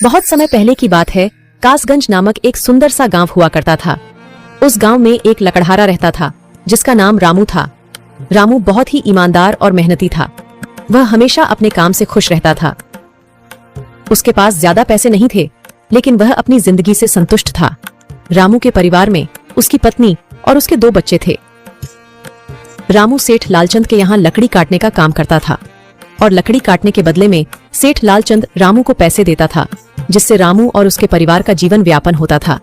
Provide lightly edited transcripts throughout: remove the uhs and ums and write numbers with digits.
बहुत समय पहले की बात है। कासगंज नामक एक सुंदर सा गांव हुआ करता था। उस गांव में एक लकड़हारा रहता था जिसका नाम रामू था। रामू बहुत ही ईमानदार और मेहनती था। वह हमेशा अपने काम से खुश रहता था। उसके पास ज्यादा पैसे नहीं थे, लेकिन वह अपनी जिंदगी से संतुष्ट था। रामू के परिवार में उसकी पत्नी और उसके 2 बच्चे थे। रामू सेठ लालचंद के यहाँ लकड़ी काटने का काम करता था और लकड़ी काटने के बदले में सेठ लालचंद रामू को पैसे देता था, जिससे रामू और उसके परिवार का जीवन व्यापन होता था।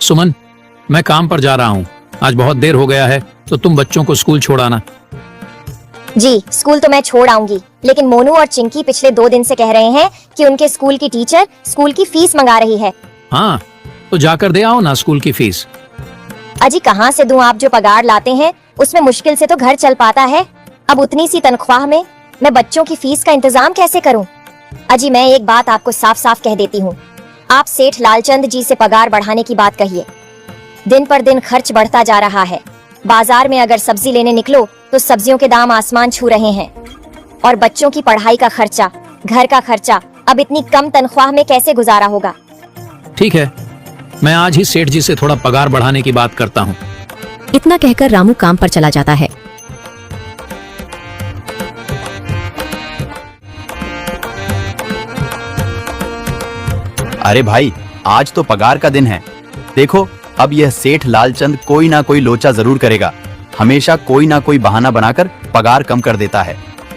सुमन, मैं काम पर जा रहा हूँ। आज बहुत देर हो गया है, तो तुम बच्चों को स्कूल छोड़ाना। जी, स्कूल तो मैं छोड़ आऊंगी, लेकिन मोनू और चिंकी पिछले 2 दिन से कह रहे हैं कि उनके स्कूल की टीचर स्कूल की फीस मंगा रही है। हाँ, तो जाकर दे आओ ना स्कूल की फीस। अजी कहाँ से दूं? आप जो पगार लाते हैं उसमें मुश्किल से तो घर चल पाता है। अब उतनी सी तनख्वाह में मैं बच्चों की फीस का इंतजाम कैसे करूं? अजी मैं एक बात आपको साफ साफ कह देती हूँ, आप सेठ लालचंद जी से पगार बढ़ाने की बात कहिए। दिन पर दिन खर्च बढ़ता जा रहा है। बाजार में अगर सब्जी लेने निकलो तो सब्जियों के दाम आसमान छू रहे हैं, और बच्चों की पढ़ाई का खर्चा, घर का खर्चा अब इतनी कम तनख्वाह में कैसे गुजारा होगा? ठीक है, मैं आज ही सेठ जी से थोड़ा पगार बढ़ाने की बात करता हूँ। इतना कहकर रामू काम पर चला जाता है। अरे भाई, आज तो पगार का दिन है। देखो, अब यह सेठ लालचंद कोई ना कोई लोचा जरूर करेगा। हमेशा कोई ना कोई बहाना बनाकर पगार कम कर देता है।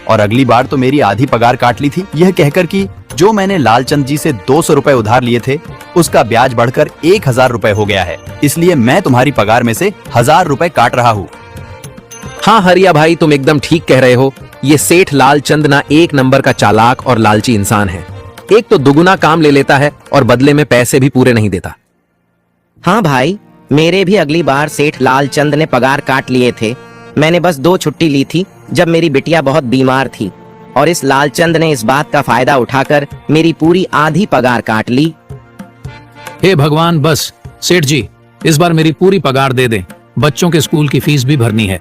और अगली बार तो मेरी आधी पगार काट ली थी, यह कहकर कि जो मैंने लालचंद जी से 200 रुपए उधार लिए थे उसका ब्याज बढ़कर 1000 रुपए हो गया है। इसलिए मैं तुम्हारी पगार में से 1000 रुपए काट रहा हूँ। हाँ हरिया भाई, तुम एकदम ठीक कह रहे हो। ये सेठ लालचंद ना एक नंबर का चालाक और लालची इंसान है। एक तो दुगुना काम ले लेता है और बदले में पैसे भी पूरे नहीं देता। हाँ भाई, मेरे भी अगली बार सेठ लालचंद ने पगार काट लिए थे। मैंने बस 2 छुट्टी ली थी जब मेरी बिटिया बहुत बीमार थी, और इस लालचंद ने इस बात का फायदा उठाकर मेरी पूरी आधी पगार काट ली। हे भगवान, बस सेठ जी इस बार मेरी पूरी पगार दे दें। बच्चों के स्कूल की फीस भी भरनी है।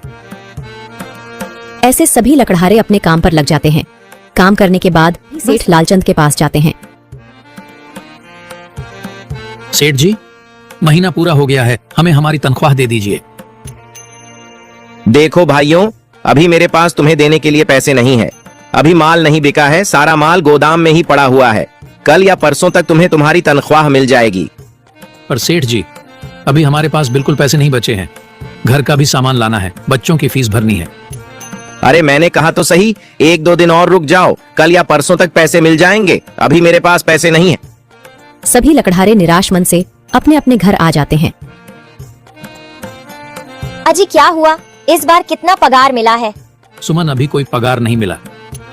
ऐसे सभी लकड़हारे अपने काम पर लग जाते हैं। काम करने के बाद सेठ लालचंद के पास जाते हैं। सेठ जी, महीना पूरा हो गया है, हमें हमारी तनख्वाह दे दीजिए। देखो भाइयों, अभी मेरे पास तुम्हें देने के लिए पैसे नहीं है। अभी माल नहीं बिका है, सारा माल गोदाम में ही पड़ा हुआ है। कल या परसों तक तुम्हें तुम्हारी तनख्वाह मिल जाएगी। पर सेठ जी, अभी हमारे पास बिल्कुल पैसे नहीं बचे हैं। घर का भी सामान लाना है, बच्चों की फीस भरनी है। अरे मैंने कहा तो सही, 1-2 दिन और रुक जाओ, कल या परसों तक पैसे मिल जाएंगे। अभी मेरे पास पैसे नहीं है। सभी लकड़हारे निराश मन से अपने अपने घर आ जाते हैं। अजी क्या हुआ? इस बार कितना पगार मिला है? सुमन, अभी कोई पगार नहीं मिला।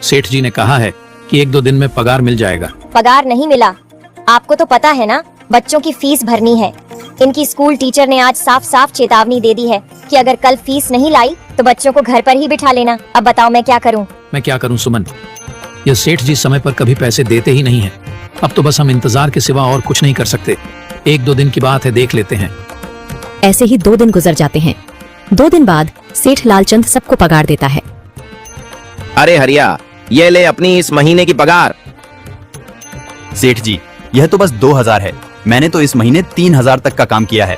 सेठ जी ने कहा है कि 1-2 दिन में पगार मिल जाएगा। पगार नहीं मिला? आपको तो पता है ना, बच्चों की फीस भरनी है। इनकी स्कूल टीचर ने आज साफ साफ चेतावनी दे दी है कि अगर कल फीस नहीं लाई तो बच्चों को घर पर ही बिठा लेना। अब बताओ मैं क्या करूं? मैं क्या करूं सुमन, ये सेठ जी समय पर कभी पैसे देते ही नहीं है। अब तो बस हम इंतजार के सिवा और कुछ नहीं कर सकते। 1-2 दिन की बात है, देख लेते हैं। ऐसे ही 2 दिन गुजर जाते हैं। 2 दिन बाद सेठ लालचंद सबको पगार देता है। अरे हरिया, ये ले अपनी इस महीने की पगार। सेठ जी, यह तो बस 2000 है। मैंने तो इस महीने 3000 तक का काम किया है।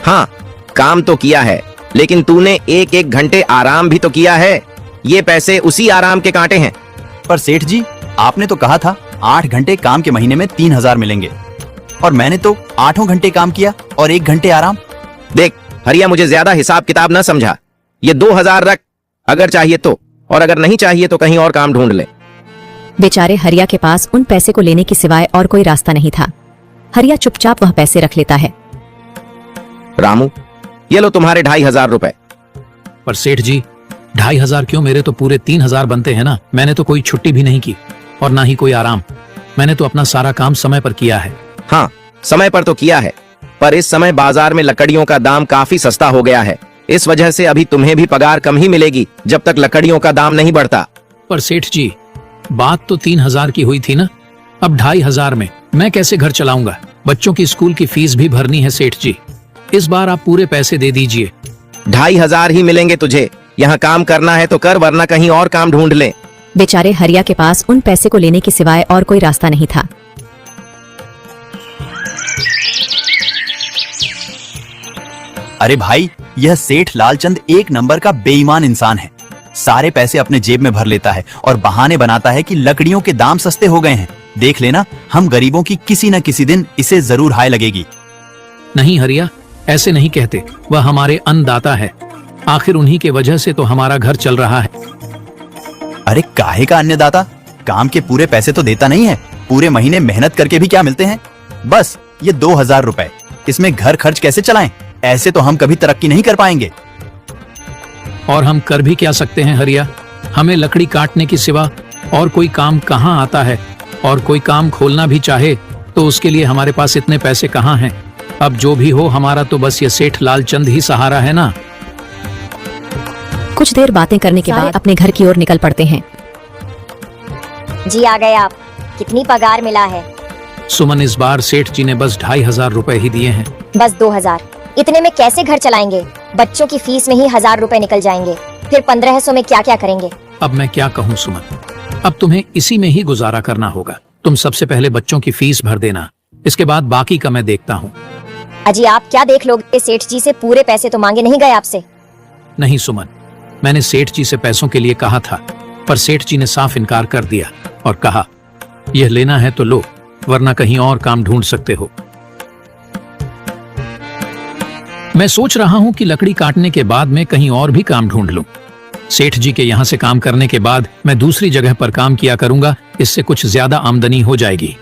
हाँ, काम तो किया है, लेकिन तूने 1-1 घंटे आराम भी तो किया है। ये पैसे उसी आराम के कांटे हैं। पर सेठ जी, आपने तो कहा था 8 घंटे काम के महीने में 3000 मिलेंगे, और मैंने तो 8 घंटे काम किया और 1 घंटे आराम। देख हरिया, मुझे ज्यादा हिसाब किताब न समझा। ये 2000 रख, अगर चाहिए तो, और अगर नहीं चाहिए तो कहीं और काम ढूंढ ले। बेचारे हरिया के पास उन पैसे को लेने के सिवाय और कोई रास्ता नहीं था। हरिया चुपचाप वह पैसे रख लेता है। रामू, ये लो तुम्हारे 2500 रुपए। पर सेठ जी, 2500 क्यों? मेरे तो पूरे 3000 बनते हैं ना। मैंने तो कोई छुट्टी भी नहीं की और ना ही कोई आराम। मैंने तो अपना सारा काम समय पर किया है। हाँ, समय पर तो किया है, पर इस समय बाजार में लकड़ियों का दाम काफी सस्ता हो गया है। इस वजह से अभी तुम्हें भी पगार कम ही मिलेगी जब तक लकड़ियों का दाम नहीं बढ़ता। पर सेठ जी, बात तो 3000 की हुई थी ना। अब 2500 में मैं कैसे घर चलाऊंगा? बच्चों की स्कूल की फीस भी भरनी है। सेठ जी, इस बार आप पूरे पैसे दे दीजिए। 2500 ही मिलेंगे तुझे। यहाँ काम करना है तो कर, वरना कहीं और काम ढूंढ ले। बेचारे हरिया के पास उन पैसे को लेने के सिवाय और कोई रास्ता नहीं था। अरे भाई, यह सेठ लालचंद एक नंबर का बेईमान इंसान है। सारे पैसे अपने जेब में भर लेता है और बहाने बनाता है कि लकड़ियों के दाम सस्ते हो गए हैं। देख लेना, हम गरीबों की किसी न किसी दिन इसे जरूर हाय लगेगी। नहीं हरिया, ऐसे नहीं कहते। वह हमारे अन्नदाता है। आखिर उन्हीं के वजह से तो हमारा घर चल रहा है। अरे काहे का अन्नदाता? काम के पूरे पैसे तो देता नहीं है। पूरे महीने मेहनत करके भी क्या मिलते हैं? बस ये 2000 रुपए। इसमें घर खर्च कैसे चलाएं? ऐसे तो हम कभी तरक्की नहीं कर पाएंगे। और हम कर भी क्या सकते हैं हरिया? हमें लकड़ी काटने के सिवा और कोई काम कहाँ आता है? और कोई काम खोलना भी चाहे तो उसके लिए हमारे पास इतने पैसे कहाँ हैं? अब जो भी हो, हमारा तो बस ये सेठ लालचंद ही सहारा है ना। कुछ देर बातें करने के बाद अपने घर की ओर निकल पड़ते हैं। जी आ गए आप। कितनी पगार मिला है? सुमन, इस बार सेठ जी ने बस 2500 रुपए ही दिए हैं। बस 2000। इतने में कैसे घर चलाएंगे? बच्चों की फीस में ही 1000 रुपए निकल जाएंगे। फिर 1500 में क्या क्या करेंगे? अब मैं क्या कहूँ सुमन, अब तुम्हें इसी में ही गुजारा करना होगा। तुम सबसे पहले बच्चों की फीस भर देना, इसके बाद बाकी का मैं देखता हूँ। अजी आप क्या देख लोगे? सेठ जी से पूरे पैसे तो मांगे नहीं गए आपसे? नहीं सुमन, मैंने सेठ जी से पैसों के लिए कहा था, पर सेठ जी ने साफ इनकार कर दिया और कहा, यह लेना है तो लो, वरना कहीं और काम ढूंढ सकते हो। मैं सोच रहा हूं कि लकड़ी काटने के बाद मैं कहीं और भी काम ढूंढ लूं। सेठ जी के यहां से काम करने के बाद मैं दूसरी जगह पर काम किया करूंगा, इससे कुछ ज्यादा आमदनी हो जाएगी।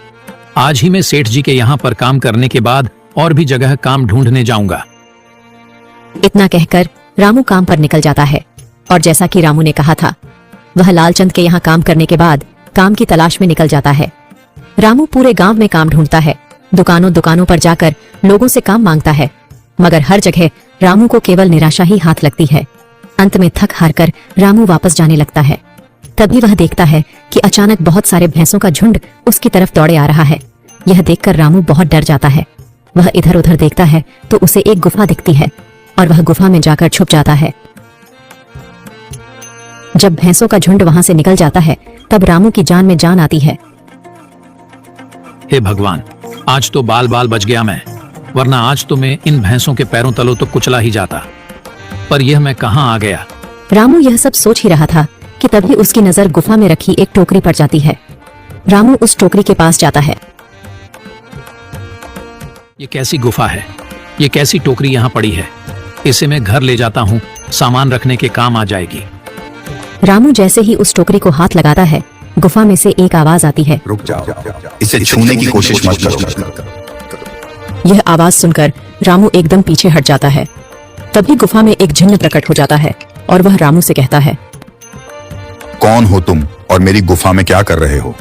आज ही मैं सेठ जी के यहां पर काम करने के बाद और भी जगह काम ढूंढने जाऊंगा। इतना कहकर रामू काम पर निकल जाता है और जैसा कि रामू ने कहा था, वह लालचंद के यहाँ काम करने के बाद काम की तलाश में निकल जाता है। रामू पूरे गांव में काम ढूंढता है, दुकानों दुकानों पर जाकर लोगों से काम मांगता है, मगर हर जगह रामू को केवल निराशा ही हाथ लगती है। अंत में थक हार कर रामू वापस जाने लगता है। तभी वह देखता है कि अचानक बहुत सारे भैंसों का झुंड उसकी तरफ दौड़े आ रहा है। यह देखकर रामू बहुत डर जाता है। वह इधर उधर देखता है तो उसे एक गुफा दिखती है और वह गुफा में जाकर छुप जाता है। जब भैंसों का झुंड वहां से निकल जाता है, तब रामू की जान में जान आती है। हे भगवान, आज तो बाल बाल बच गया मैं, वरना आज तो मैं इन भैंसों के पैरों तलों तो कुचला ही जाता। पर यह मैं कहाँ आ गया? रामू यह सब सोच ही रहा था कि तभी उसकी नजर गुफा में रखी एक टोकरी पर जाती है। रामू उस टोकरी के पास जाता है। ये कैसी गुफा है? ये कैसी टोकरी यहाँ पड़ी है? इसे मैं घर ले जाता हूँ, सामान रखने के काम आ जाएगी। रामू जैसे ही उस टोकरी को हाथ लगाता है, गुफा में से एक आवाज आती है, रुक जाओ, इसे छूने की कोशिश मत करो। यह आवाज सुनकर रामू एकदम पीछे हट जाता है। तभी गुफा में एक जिन्न प्रकट हो जाता है और वह रामू से कहता है, कौन हो तुम और मेरी गुफा में क्या कर रहे हो?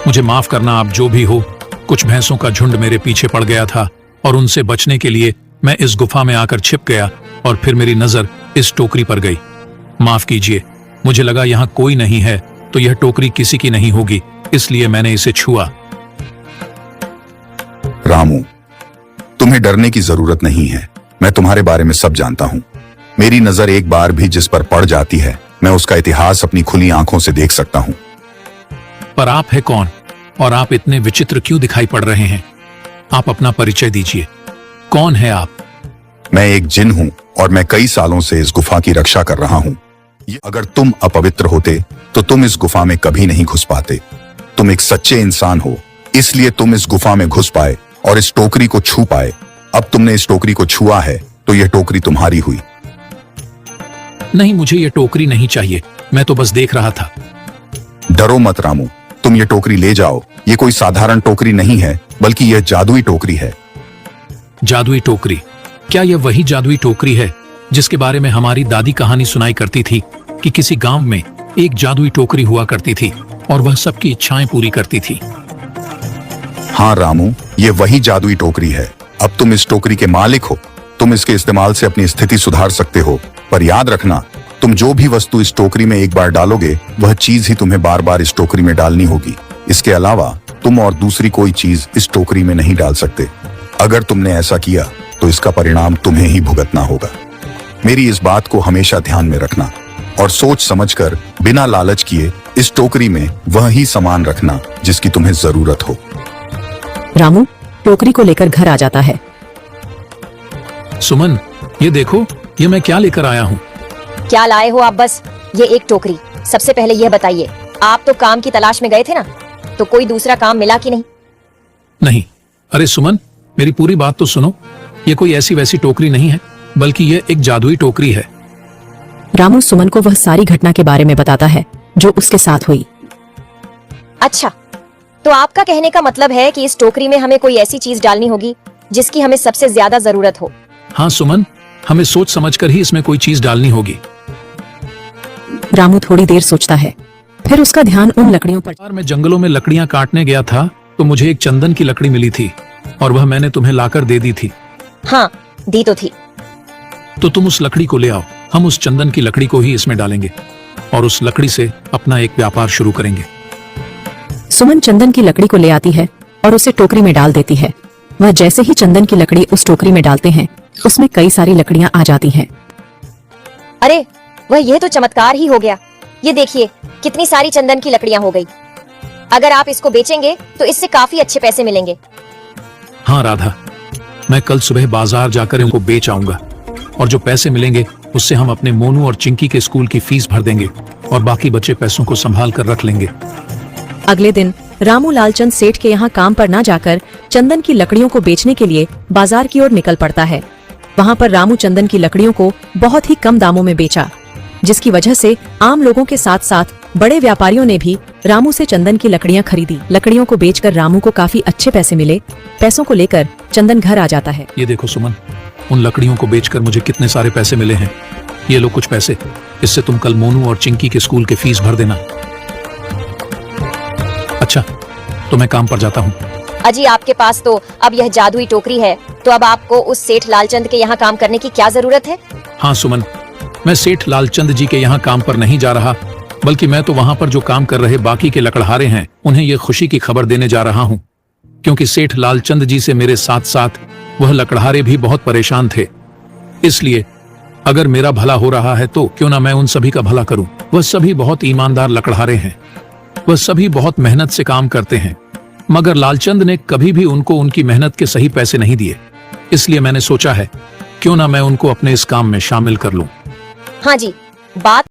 मुझे माफ करना, आप जो भी हो। कुछ भैंसों का झुंड मेरे पीछे पड़ गया था और उनसे बचने के लिए मैं इस गुफा में आकर छिप गया और फिर मेरी नजर इस टोकरी पर गई। माफ कीजिए, मुझे लगा यहाँ कोई नहीं है तो यह टोकरी किसी की नहीं होगी, इसलिए मैंने इसे छुआ। रामू, तुम्हें डरने की जरूरत नहीं है। मैं तुम्हारे बारे में सब जानता हूँ। मेरी नजर एक बार भी जिस पर पड़ जाती है, मैं उसका इतिहास अपनी खुली आंखों से देख सकता हूँ। पर आप है कौन और आप इतने विचित्र क्यों दिखाई पड़ रहे हैं? आप अपना परिचय दीजिए। कौन है आप? मैं एक जिन हूँ और मैं कई सालों से इस गुफा की रक्षा कर रहा हूँ। अगर तुम अपवित्र होते तो तुम इस गुफा में कभी नहीं घुस पाते। तुम एक सच्चे इंसान हो, इसलिए तुम इस गुफा में घुस पाए और इस टोकरी को छू पाए। अब तुमने इस टोकरी को छुआ है तो यह टोकरी तुम्हारी हुई। नहीं, मुझे ये टोकरी नहीं चाहिए, मैं तो बस देख रहा था। डरो मत रामू, तुम ये टोकरी ले जाओ। ये कोई साधारण टोकरी नहीं है, बल्कि यह जादुई टोकरी है। जादुई टोकरी? क्या यह वही जादुई टोकरी है जिसके बारे में हमारी दादी कहानी सुनाई करती थी कि किसी गांव में एक जादुई टोकरी हुआ करती थी और वह सबकी इच्छाएं पूरी करती थी? हाँ रामू, ये वही जादुई टोकरी है। अब तुम इस टोकरी के मालिक हो। तुम इसके इस्तेमाल से अपनी स्थिति सुधार सकते हो, पर याद रखना, तुम जो भी वस्तु इस टोकरी में एक बार डालोगे, वह चीज ही तुम्हें बार बार इस टोकरी में डालनी होगी। इसके अलावा तुम और दूसरी कोई चीज इस टोकरी में नहीं डाल सकते। अगर तुमने ऐसा किया तो इसका परिणाम तुम्हें ही भुगतना होगा। मेरी इस बात को हमेशा ध्यान में रखना। और सोच समझकर बिना लालच किए इस टोकरी में वह ही सामान रखना जिसकी तुम्हें जरूरत हो। रामू टोकरी को लेकर घर आ जाता है। सुमन, ये देखो, ये मैं क्या लेकर आया हूँ। क्या लाए हो आप? बस ये एक टोकरी। सबसे पहले यह बताइए, आप तो काम की तलाश में गए थे ना, तो कोई दूसरा काम मिला कि नहीं? नहीं, अरे सुमन, मेरी पूरी बात तो सुनो। ये कोई ऐसी वैसी टोकरी नहीं है, बल्कि ये एक जादुई टोकरी है। रामू सुमन को वह सारी घटना के बारे में बताता है जो उसके साथ हुई। अच्छा, तो आपका कहने का मतलब है कि इस टोकरी में हमें कोई ऐसी चीज डालनी होगी जिसकी हमें सबसे ज्यादा जरूरत हो। हाँ सुमन, हमें सोच समझकर ही इसमें कोई चीज डालनी होगी। रामू थोड़ी देर सोचता है, फिर उसका ध्यान उन लकड़ियों पर। बार मैं जंगलों में लकड़ियां काटने गया था तो मुझे एक चंदन की लकड़ी मिली थी और वह मैंने तुम्हें लाकर दे दी थी। हाँ, दी तो थी। तो तुम उस लकड़ी को ले आओ, हम उस चंदन की लकड़ी को ही इसमें डालेंगे और उस लकड़ी से अपना एक व्यापार शुरू करेंगे। सुमन चंदन की लकड़ी को ले आती है और उसे टोकरी में डाल देती है। वह जैसे ही चंदन की लकड़ी उस टोकरी में डालते हैं, उसमें कई सारी लकड़ियां आ जाती हैं। अरे वह, यह तो चमत्कार ही हो गया। ये देखिए कितनी सारी चंदन की लकड़ियां हो गई। अगर आप इसको बेचेंगे तो इससे काफी अच्छे पैसे मिलेंगे। हाँ राधा, मैं कल सुबह बाजार जाकर इनको बेच आऊंगा और जो पैसे मिलेंगे उससे हम अपने मोनू और चिंकी के स्कूल की फीस भर देंगे और बाकी बचे पैसों को संभाल कर रख लेंगे। अगले दिन रामू लालचंद सेठ के यहाँ काम पर न जाकर चंदन की लकड़ियों को बेचने के लिए बाजार की ओर निकल पड़ता है। वहाँ पर रामू चंदन की लकड़ियों को बहुत ही कम दामों में बेचा, जिसकी वजह से आम लोगों के साथ साथ बड़े व्यापारियों ने भी रामू से चंदन की लकड़ियां खरीदी। लकड़ियों को बेचकर रामू को काफी अच्छे पैसे मिले। पैसों को लेकर चंदन घर आ जाता है। ये देखो सुमन, उन लकड़ियों को बेचकर मुझे कितने सारे पैसे मिले हैं। ये लो कुछ पैसे, इससे तुम कल मोनू और चिंकी के स्कूल के फीस भर देना। अच्छा, तो मैं काम पर जाता हूँ। अजी, आपके पास तो अब यह जादुई टोकरी है, तो अब आपको उस सेठ लालचंद के यहाँ काम करने की क्या जरूरत है? हाँ सुमन, मैं सेठ लालचंद जी के यहाँ काम पर नहीं जा रहा, बल्कि मैं तो वहाँ पर जो काम कर रहे बाकी के लकड़हारे हैं उन्हें ये खुशी की खबर देने जा रहा हूँ, क्योंकि सेठ लालचंद जी से मेरे साथ साथ वह लकड़हारे भी बहुत परेशान थे। इसलिए अगर मेरा भला हो रहा है तो क्यों ना मैं उन सभी का भला करूं। वह सभी बहुत ईमानदार लकड़हारे हैं, वह सभी बहुत मेहनत से काम करते हैं, मगर लालचंद ने कभी भी उनको उनकी मेहनत के सही पैसे नहीं दिए। इसलिए मैंने सोचा है क्यों ना मैं उनको अपने इस काम में शामिल कर लूं। हाँ जी, बात